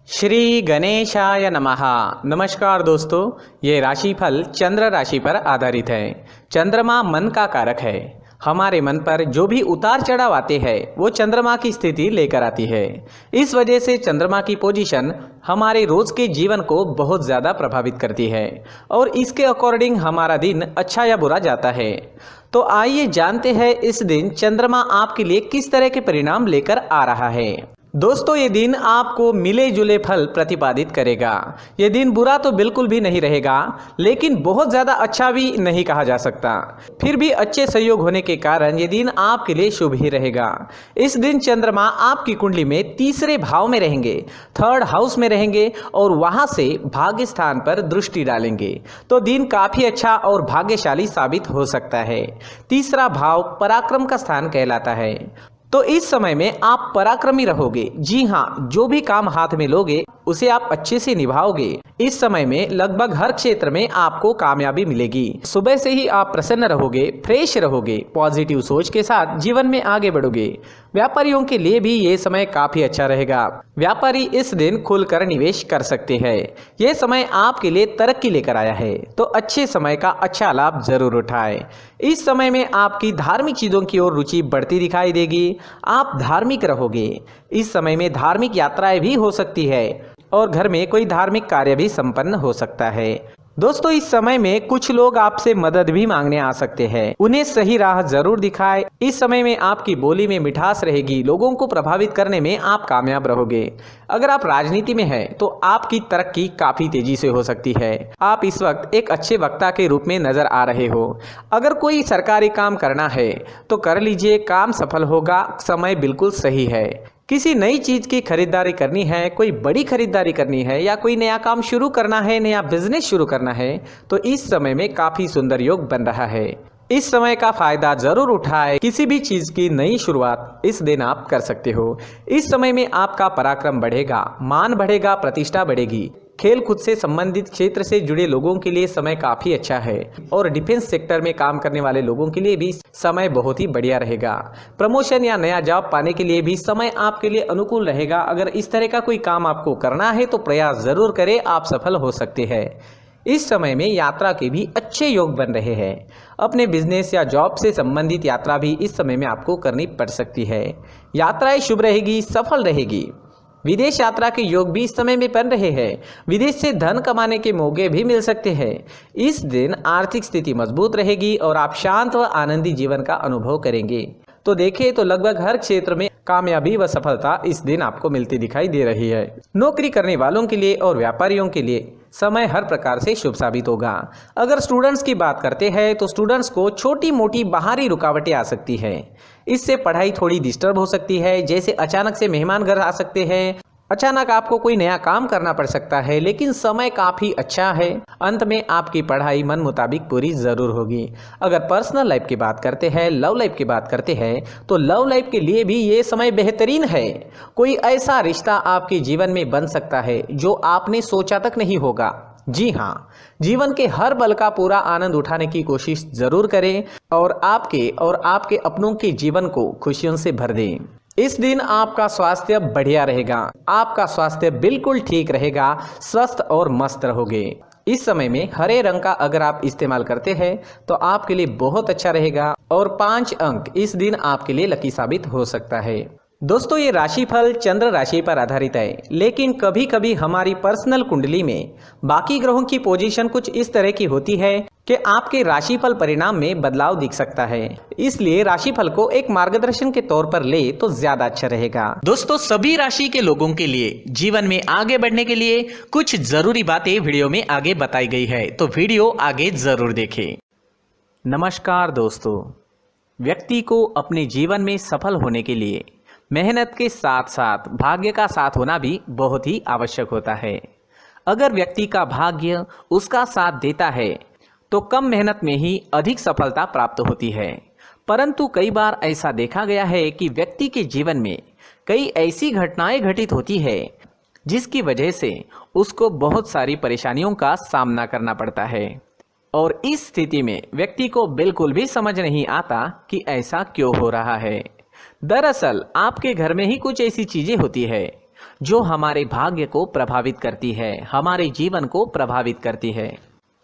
श्री गणेशाय नमः। नमस्कार दोस्तों, ये राशिफल चंद्र राशि पर आधारित है। चंद्रमा मन का कारक है। हमारे मन पर जो भी उतार चढ़ाव आते हैं वो चंद्रमा की स्थिति लेकर आती है। इस वजह से चंद्रमा की पोजीशन हमारे रोज के जीवन को बहुत ज़्यादा प्रभावित करती है और इसके अकॉर्डिंग हमारा दिन अच्छा या बुरा जाता है। तो आइए जानते हैं इस दिन चंद्रमा आपके लिए किस तरह के परिणाम लेकर आ रहा है। दोस्तों, ये दिन आपको मिले जुले फल प्रतिपादित करेगा। ये दिन बुरा तो बिल्कुल भी नहीं रहेगा, लेकिन बहुत ज़्यादा अच्छा भी नहीं कहा जा सकता। फिर भी अच्छे संयोग होने के कारण ये दिन आपके लिए शुभ ही रहेगा। इस दिन चंद्रमा आपकी कुंडली में तीसरे भाव में रहेंगे, थर्ड हाउस में रहेंगे और वहाँ से भाग्य स्थान पर दृष्टि डालेंगे। तो दिन काफ़ी अच्छा और भाग्यशाली साबित हो सकता है। तीसरा भाव पराक्रम का स्थान कहलाता है। तो इस समय में आप पराक्रमी रहोगे। जी हाँ, जो भी काम हाथ में लोगे उसे आप अच्छे से निभाओगे। इस समय में लगभग हर क्षेत्र में आपको कामयाबी मिलेगी। सुबह से ही आप प्रसन्न रहोगे, फ्रेश रहोगे, पॉजिटिव सोच के साथ जीवन में आगे बढ़ोगे। व्यापारियों के लिए भी ये समय काफी अच्छा रहेगा। व्यापारी इस दिन खुलकर निवेश कर सकते हैं। यह समय आपके लिए तरक्की लेकर आया है, तो अच्छे समय का अच्छा लाभ जरूर उठाएं। इस समय में आपकी धार्मिक चीजों की ओर रुचि बढ़ती दिखाई देगी। आप धार्मिक रहोगे। इस समय में धार्मिक यात्राएं भी हो सकती है और घर में कोई धार्मिक कार्य भी संपन्न हो सकता है। दोस्तों, इस समय में कुछ लोग आपसे मदद भी मांगने आ सकते हैं। उन्हें सही राह जरूर दिखाएं। इस समय में आपकी बोली में मिठास रहेगी। लोगों को प्रभावित करने में आप कामयाब रहोगे। अगर आप राजनीति में हैं तो आपकी तरक्की काफी तेजी से हो सकती है। आप इस वक्त एक अच्छे वक्ता के रूप में नजर आ रहे हो। अगर कोई सरकारी काम करना है तो कर लीजिए, काम सफल होगा। समय बिल्कुल सही है। किसी नई चीज की खरीदारी करनी है, कोई बड़ी खरीदारी करनी है या कोई नया काम शुरू करना है, नया बिजनेस शुरू करना है, तो इस समय में काफी सुंदर योग बन रहा है। इस समय का फायदा जरूर उठाएं। किसी भी चीज की नई शुरुआत इस दिन आप कर सकते हो। इस समय में आपका पराक्रम बढ़ेगा, मान बढ़ेगा, प्रतिष्ठा बढ़ेगी। खेल कूद से संबंधित क्षेत्र से जुड़े लोगों के लिए समय काफी अच्छा है और डिफेंस सेक्टर में काम करने वाले लोगों के लिए भी समय बहुत ही बढ़िया रहेगा। प्रमोशन या नया जॉब पाने के लिए भी समय आपके लिए अनुकूल रहेगा। अगर इस तरह का कोई काम आपको करना है तो प्रयास जरूर करें, आप सफल हो सकते हैं। इस समय में यात्रा के भी अच्छे योग बन रहे हैं। अपने बिजनेस या जॉब से संबंधित यात्रा भी इस समय में आपको करनी पड़ सकती है। यात्राएं शुभ रहेगी, सफल रहेगी। विदेश यात्रा के योग भी इस समय में बन रहे हैं। विदेश से धन कमाने के मौके भी मिल सकते हैं। इस दिन आर्थिक स्थिति मजबूत रहेगी और आप शांत व आनंदी जीवन का अनुभव करेंगे। तो देखें तो लगभग हर क्षेत्र में कामयाबी व सफलता इस दिन आपको मिलती दिखाई दे रही है। नौकरी करने वालों के लिए और व्यापारियों के लिए समय हर प्रकार से शुभ साबित होगा। अगर स्टूडेंट्स की बात करते हैं तो स्टूडेंट्स को छोटी मोटी बाहरी रुकावटें आ सकती है। इससे पढ़ाई थोड़ी डिस्टर्ब हो सकती है। जैसे अचानक से मेहमान घर आ सकते हैं, अचानक आपको कोई नया काम करना पड़ सकता है, लेकिन समय काफी अच्छा है। अंत में आपकी पढ़ाई मन मुताबिक पूरी जरूर होगी। अगर पर्सनल लाइफ की बात करते हैं, लव लाइफ की बात करते हैं, तो लव लाइफ के लिए भी ये समय बेहतरीन है। कोई ऐसा रिश्ता आपके जीवन में बन सकता है जो आपने सोचा तक नहीं होगा। जी हाँ, जीवन के हर पल का पूरा आनंद उठाने की कोशिश जरूर करें और आपके अपनों के जीवन को खुशियों से भर दें। इस दिन आपका स्वास्थ्य बढ़िया रहेगा। आपका स्वास्थ्य बिल्कुल ठीक रहेगा, स्वस्थ और मस्त रहोगे। इस समय में हरे रंग का अगर आप इस्तेमाल करते हैं तो आपके लिए बहुत अच्छा रहेगा और 5 अंक इस दिन आपके लिए लकी साबित हो सकता है। दोस्तों, ये राशिफल चंद्र राशि पर आधारित है, लेकिन कभी कभी हमारी पर्सनल कुंडली में बाकी ग्रहों की पोजीशन कुछ इस तरह की होती है कि आपके राशिफल परिणाम में बदलाव दिख सकता है। इसलिए राशिफल को एक मार्गदर्शन के तौर पर ले तो ज्यादा अच्छा रहेगा। दोस्तों, सभी राशि के लोगों के लिए जीवन में आगे बढ़ने के लिए कुछ जरूरी बातें वीडियो में आगे बताई गई है, तो वीडियो आगे जरूर देखें। नमस्कार दोस्तों, व्यक्ति को अपने जीवन में सफल होने के लिए मेहनत के साथ साथ भाग्य का साथ होना भी बहुत ही आवश्यक होता है। अगर व्यक्ति का भाग्य उसका साथ देता है तो कम मेहनत में ही अधिक सफलता प्राप्त होती है। परंतु कई बार ऐसा देखा गया है कि व्यक्ति के जीवन में कई ऐसी घटनाएं घटित होती है जिसकी वजह से उसको बहुत सारी परेशानियों का सामना करना पड़ता है और इस स्थिति में व्यक्ति को बिल्कुल भी समझ नहीं आता कि ऐसा क्यों हो रहा है। दरअसल आपके घर में ही कुछ ऐसी चीजें होती है जो हमारे भाग्य को प्रभावित करती है, हमारे जीवन को प्रभावित करती है।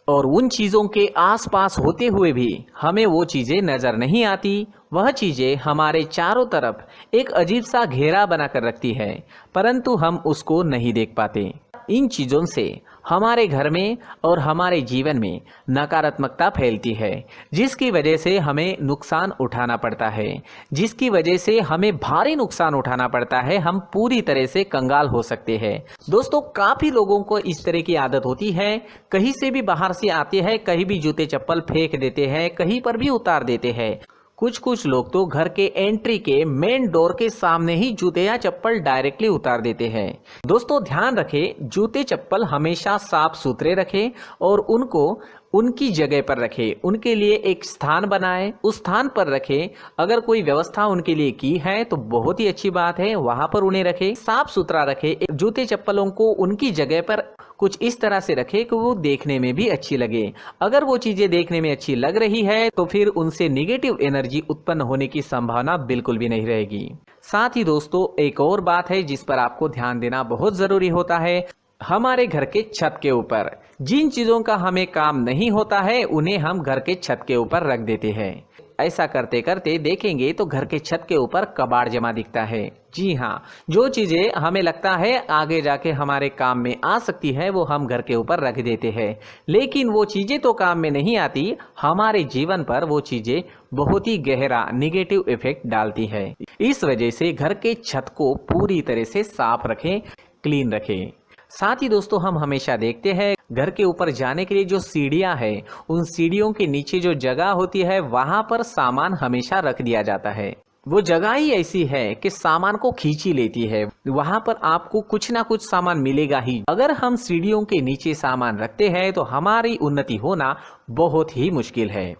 और उन चीज़ों के आसपास होते हुए भी हमें वो चीज़ें नज़र नहीं आती। वह चीज़ें हमारे चारों तरफ एक अजीब सा घेरा बनाकर रखती है, परंतु हम उसको नहीं देख पाते। इन चीज़ों से हमारे घर में और हमारे जीवन में नकारात्मकता फैलती है, जिसकी वजह से हमें नुकसान उठाना पड़ता है, जिसकी वजह से हमें भारी नुकसान उठाना पड़ता है। हम पूरी तरह से कंगाल हो सकते हैं। दोस्तों, काफ़ी लोगों को इस तरह की आदत होती है, कहीं से भी बाहर से आते हैं, कहीं भी जूते चप्पल फेंक देते हैं, कहीं पर भी उतार देते हैं। कुछ लोग तो घर के एंट्री के मेन डोर के सामने ही जूते या चप्पल डायरेक्टली उतार देते हैं। दोस्तों, ध्यान रखें, जूते चप्पल हमेशा साफ सुथरे रखें और उनको उनकी जगह पर रखें। उनके लिए एक स्थान बनाएं, उस स्थान पर रखें। अगर कोई व्यवस्था उनके लिए की है तो बहुत ही अच्छी बात है, वहां पर उन्हें रखें, साफ सुथरा रखें। जूते चप्पलों को उनकी जगह पर कुछ इस तरह से रखें कि वो देखने में भी अच्छी लगे। अगर वो चीजें देखने में अच्छी लग रही है तो फिर उनसे नेगेटिव एनर्जी उत्पन्न होने की संभावना बिल्कुल भी नहीं रहेगी। साथ ही दोस्तों, एक और बात है जिस पर आपको ध्यान देना बहुत जरूरी होता है। हमारे घर के छत के ऊपर जिन चीजों का हमें काम नहीं होता है, उन्हें हम घर के छत के ऊपर रख देते हैं। ऐसा करते करते देखेंगे तो घर के छत के ऊपर कबाड़ जमा दिखता है। जी हाँ, जो चीजें हमें लगता है आगे जाके हमारे काम में आ सकती है, वो हम घर के ऊपर रख देते हैं। लेकिन वो चीजें तो काम में नहीं आती, हमारे जीवन पर वो चीजें बहुत ही गहरा निगेटिव इफेक्ट डालती है। इस वजह से घर के छत को पूरी तरह से साफ रखें, क्लीन रखें। साथ ही दोस्तों, हम हमेशा देखते हैं घर के ऊपर जाने के लिए जो सीढ़ियां हैं, उन सीढ़ियों के नीचे जो जगह होती है वहां पर सामान हमेशा रख दिया जाता है। वो जगह ही ऐसी है कि सामान को खींची लेती है। वहां पर आपको कुछ ना कुछ सामान मिलेगा ही। अगर हम सीढ़ियों के नीचे सामान रखते हैं तो हमारी उन्नति होना बहुत ही मुश्किल है।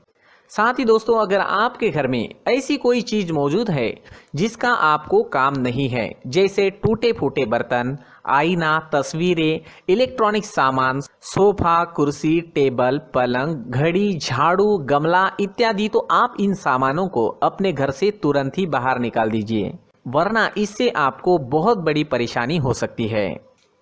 साथ ही दोस्तों, अगर आपके घर में ऐसी कोई चीज मौजूद है जिसका आपको काम नहीं है, जैसे टूटे फूटे बर्तन, आईना, तस्वीरें, इलेक्ट्रॉनिक सामान, सोफा, कुर्सी, टेबल, पलंग, घड़ी, झाड़ू, गमला इत्यादि, तो आप इन सामानों को अपने घर से तुरंत ही बाहर निकाल दीजिए, वरना इससे आपको बहुत बड़ी परेशानी हो सकती है।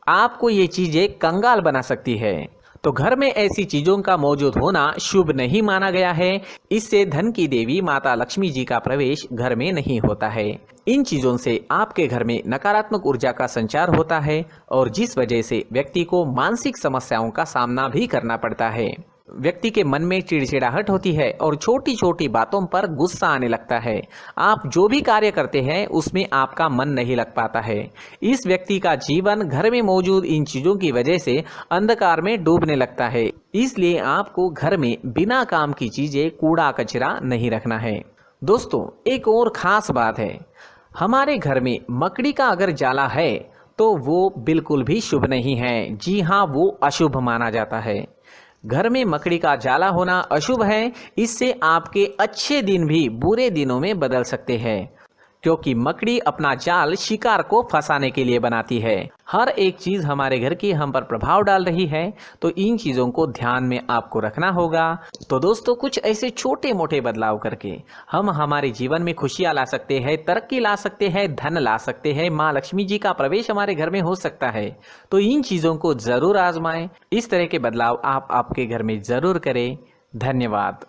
आपको ये चीजें कंगाल बना सकती है। तो घर में ऐसी चीजों का मौजूद होना शुभ नहीं माना गया है। इससे धन की देवी माता लक्ष्मी जी का प्रवेश घर में नहीं होता है। इन चीजों से आपके घर में नकारात्मक ऊर्जा का संचार होता है और जिस वजह से व्यक्ति को मानसिक समस्याओं का सामना भी करना पड़ता है। व्यक्ति के मन में चिड़चिड़ाहट होती है और छोटी छोटी बातों पर गुस्सा आने लगता है। आप जो भी कार्य करते हैं उसमें आपका मन नहीं लग पाता है। इस व्यक्ति का जीवन घर में मौजूद इन चीजों की वजह से अंधकार में डूबने लगता है। इसलिए आपको घर में बिना काम की चीजें, कूड़ा कचरा नहीं रखना है। दोस्तों, एक और खास बात है, हमारे घर में मकड़ी का अगर जाला है तो वो बिल्कुल भी शुभ नहीं है। जी हाँ, वो अशुभ माना जाता है। घर में मकड़ी का जाला होना अशुभ है। इससे आपके अच्छे दिन भी बुरे दिनों में बदल सकते हैं, क्योंकि मकड़ी अपना जाल शिकार को फंसाने के लिए बनाती है। हर एक चीज हमारे घर की हम पर प्रभाव डाल रही है, तो इन चीजों को ध्यान में आपको रखना होगा। तो दोस्तों, कुछ ऐसे छोटे मोटे बदलाव करके हम हमारे जीवन में खुशियां ला सकते हैं, तरक्की ला सकते हैं, धन ला सकते हैं, माँ लक्ष्मी जी का प्रवेश हमारे घर में हो सकता है। तो इन चीजों को जरूर आजमाएं। इस तरह के बदलाव आप आपके घर में जरूर करें। धन्यवाद।